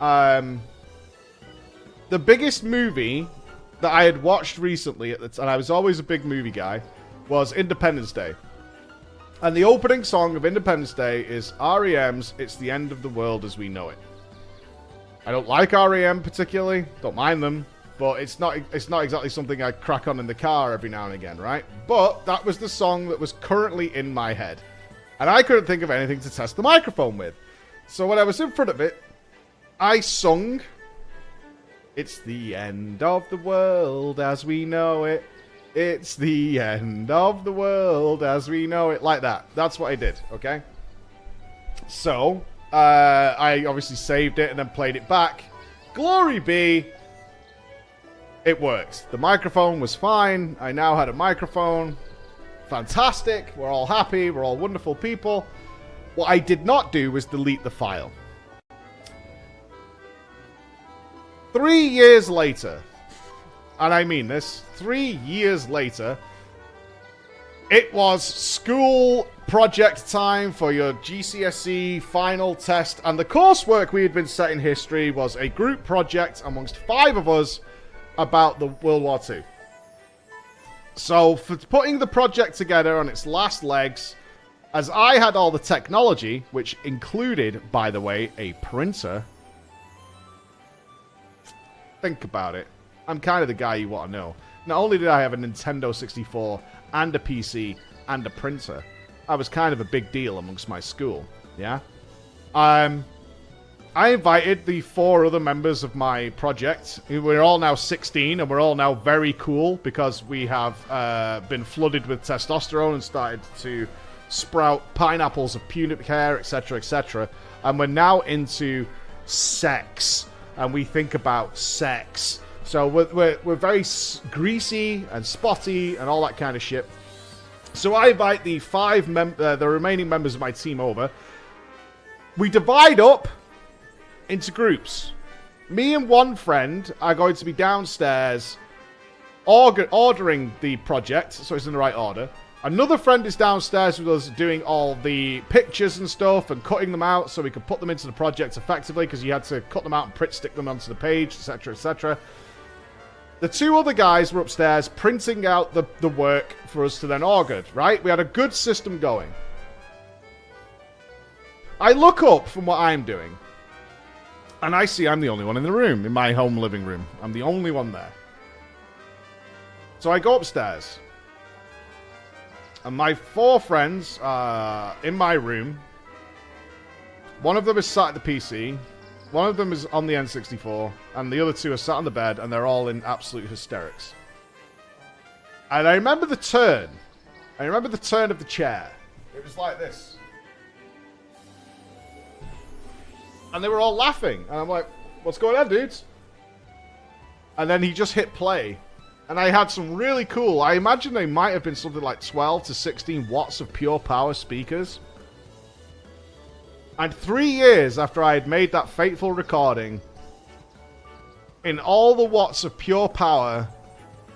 The biggest movie that I had watched recently, and I was always a big movie guy, was Independence Day. And the opening song of Independence Day is REM's It's the End of the World as We Know It. I don't like REM particularly, don't mind them, but it's not exactly something I crack on in the car every now and again, right? But that was the song that was currently in my head. And I couldn't think of anything to test the microphone with. So when I was in front of it, I sung, "It's the end of the world as we know it. It's the end of the world as we know it." Like that. That's what I did, okay? So, I obviously saved it and then played it back. Glory be, it worked. The microphone was fine. I now had a microphone. Fantastic. We're all happy. We're all wonderful people. What I did not do was delete the file. 3 years later, and I mean this, 3 years later, it was school project time for your GCSE final test, and the coursework we had been set in history was a group project amongst 5 of us about the World War II. So, for putting the project together on its last legs, as I had all the technology, which included, by the way, a printer. Think about it. I'm kind of the guy you want to know. Not only did I have a Nintendo 64 and a PC and a printer, I was kind of a big deal amongst my school, yeah? I invited the 4 other members of my project. We're all now 16, and we're all now very cool because we have been flooded with testosterone and started to sprout pineapples of pubic hair, etc., etc. And we're now into sex, and we think about sex. So we're very greasy and spotty and all that kind of shit. So I invite the the remaining members of my team over. We divide up into groups. Me and one friend are going to be downstairs ordering the project, so it's in the right order. Another friend is downstairs with us doing all the pictures and stuff and cutting them out so we could put them into the project effectively, because you had to cut them out and print stick them onto the page, etc., etc. The 2 other guys were upstairs printing out the work for us to then order, right? We had a good system going. I look up from what I'm doing, and I see I'm the only one in the room, in my home living room. I'm the only one there. So I go upstairs. And my 4 friends are in my room. One of them is sat at the PC. One of them is on the N64. And the other 2 are sat on the bed, and they're all in absolute hysterics. And I remember the turn. I remember the turn of the chair. It was like this. And they were all laughing. And I'm like, what's going on, dudes? And then he just hit play. And I had some really cool, I imagine they might have been something like 12 to 16 watts of pure power speakers. And 3 years after I had made that fateful recording, in all the watts of pure power,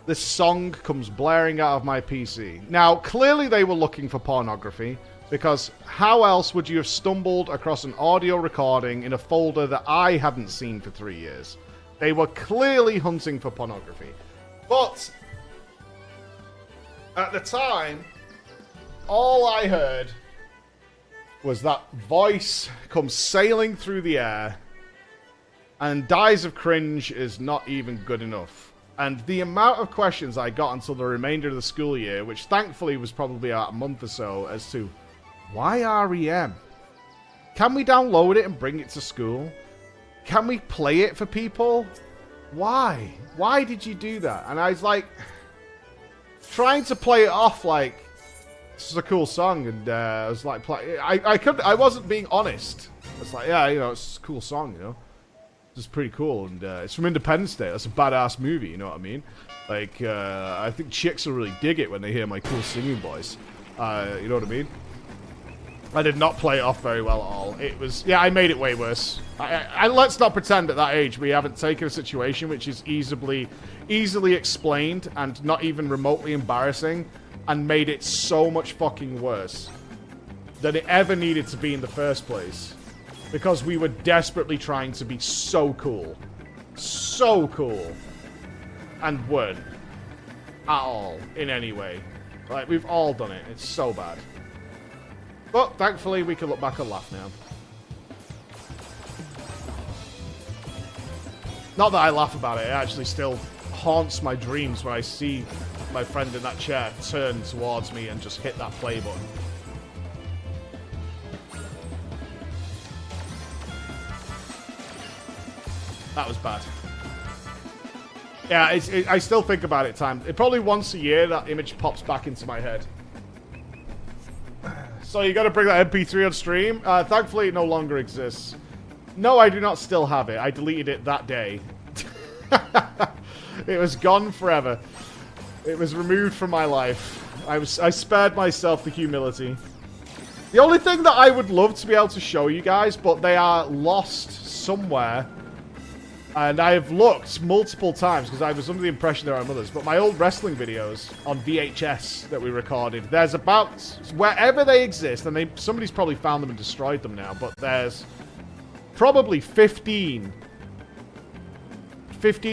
this song comes blaring out of my PC. Now, clearly they were looking for pornography, because how else would you have stumbled across an audio recording in a folder that I hadn't seen for 3 years? They were clearly hunting for pornography. But at the time, all I heard was that voice come sailing through the air, and dies of cringe is not even good enough. And the amount of questions I got until the remainder of the school year, which thankfully was probably about a month or so, as to why REM? Can we download it and bring it to school? Can we play it for people? Why? Why did you do that? And I was like, trying to play it off like, this is a cool song, and I was like, I wasn't being honest. It's like, yeah, you know, it's a cool song, you know. It's pretty cool, and it's from Independence Day. That's a badass movie, you know what I mean? Like, I think chicks will really dig it when they hear my cool singing voice. You know what I mean? I did not play it off very well at all. It was, yeah, I made it way worse. Let's not pretend at that age we haven't taken a situation which is easily explained and not even remotely embarrassing and made it so much fucking worse than it ever needed to be in the first place. Because we were desperately trying to be so cool. So cool. And weren't. At all. In any way. Like, we've all done it. It's so bad. But, thankfully, we can look back and laugh now. Not that I laugh about it. It actually still haunts my dreams when I see my friend in that chair turn towards me and just hit that play button. That was bad. Yeah, I still think about it probably once a year that image pops back into my head. So you got to bring that MP3 on stream? Thankfully, it no longer exists. No, I do not still have it. I deleted it that day. It was gone forever. It was removed from my life. I spared myself the humility. The only thing that I would love to be able to show you guys, but they are lost somewhere. And I have looked multiple times because I was under the impression there are others. But my old wrestling videos on VHS that we recorded, there's about wherever they exist, and somebody's probably found them and destroyed them now. But there's probably 15